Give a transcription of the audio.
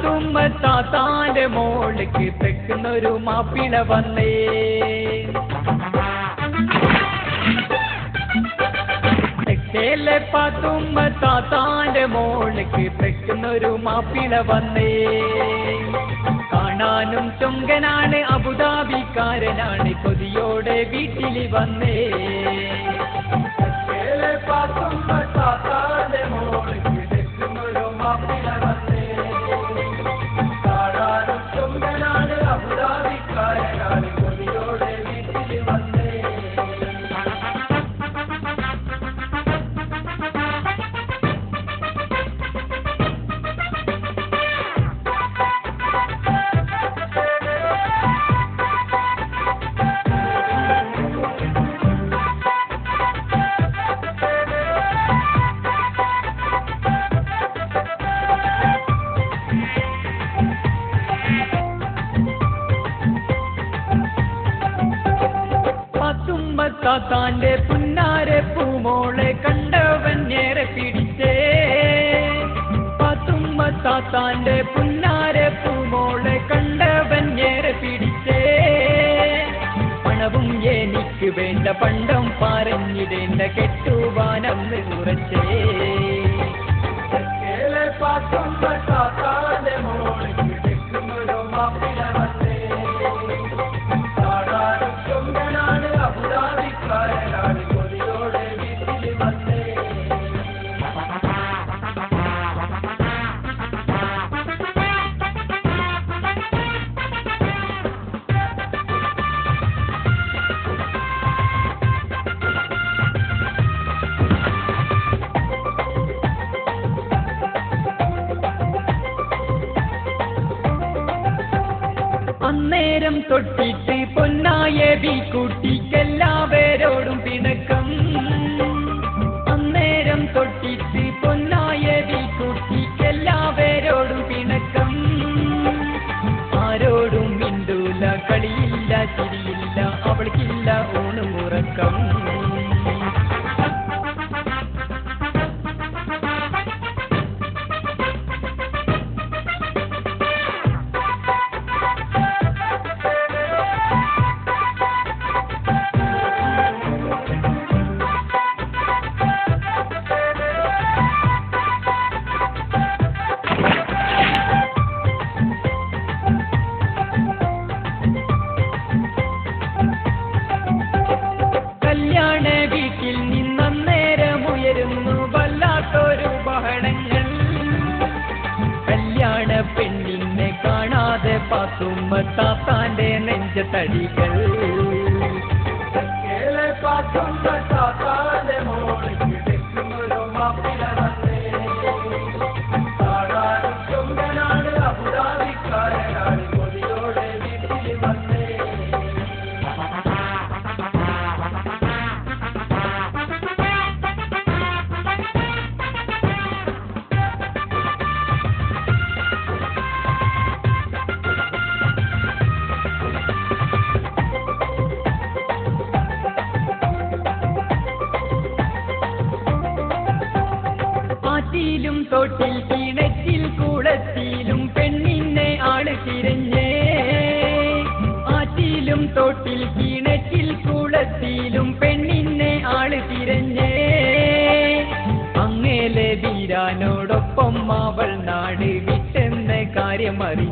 പാത്തുമ്മ താത്താന്റെ മോൾക്ക് പെക്കുന്നൊരു മാപ്പിള വന്നേ. തെക്കേലെ പാത്തുമ്മ താത്താന്റെ മോൾക്ക് പെക്കുന്നൊരു മാപ്പിള വന്നേ. കാണാനും ചൊങ്കനാണ്, അബുദാബിക്കാരനാണ്, കൊതിയോടെ വീട്ടിൽ വന്നേ. തെക്കേലെ പാത്തുമ്മ താത്താന്റെ മോൾക്ക് പെക്കുന്നൊരു മാപ്പിള വന്നേ. കാണാനും ചൊങ്കനാണ്, അബുദാബിക്കാരനാണ്, കൊതിയോടെ വീട്ടിൽ വന്നേ. താത്താന്റെ പുന്നാരെ പൂമോളെ കണ്ടവൻ ഏറെ പിടിച്ചേ. പാത്തുമ്മ താത്താന്റെ പുന്നാരെ പൂമോളെ കണ്ടവൻ ഏറെ പിടിച്ചേ. പണവും എനിക്ക് വേണ്ട, പണ്ടം പറഞ്ഞിടേണ്ട, കെട്ടുവാനെന്ന് ഉറച്ചേ. പാത്തുമ്മ താത്താന്റെ മോളെ കിടക്കുന്നൊരു മാപ്പിള വന്നേ. കാണാനും ചൊങ്കനാണ്, അബുദാബിക്കാരനാണ്, കൊതിയോടെ വീട്ടിൽ വന്നേ. അന്നേരം തൊട്ടിട്ട് പൊന്നായ ബീക്കുട്ടിക്കെല്ലാവരോടും പിണക്കം. അന്നേരം തൊട്ടിട്ട് പൊന്നായ ബീക്കുട്ടിക്കെല്ലാവരോടും പിണക്കം. ആരോടും മിണ്ടൂല, കളിയില്ല, ചിരിയില്ല, അവൾക്കില്ല ഊണുമുറക്കം. കല്യാണ വീട്ടിൽ നിന്നേരമുയരുന്നു വല്ലാത്തൊരു ബഹളങ്ങൾ. കല്യാണ പെണ്ണിനെ കാണാതെ പാത്തുമ്മ താത്താന്റെ നെഞ്ചത്തടികൾ. പാത്തുമ്മ താത്താന്റെ മോളെ കിടക്കുന്നൊരു മാപ്പിള വന്നേ. കാണാനും ചൊങ്കനാണ്, അബുദാബിക്കാരനാണ്, കൊതിയോടെ വീട്ടിൽ വന്നേ. ആറ്റിലും തോട്ടിൽ കിണറ്റിൽ കുളത്തിലും പെണ്ണിനെ ആള് തിരഞ്ഞേ. ആറ്റിലും തോട്ടിൽ കിണറ്റിൽ കുളത്തിലും പെണ്ണിനെ ആള് തിരഞ്ഞേ. അങ്ങേലെ വീരാനോടൊപ്പം അവൾ നാട് വിട്ടെന്ന കാര്യം അറിഞ്ഞേ.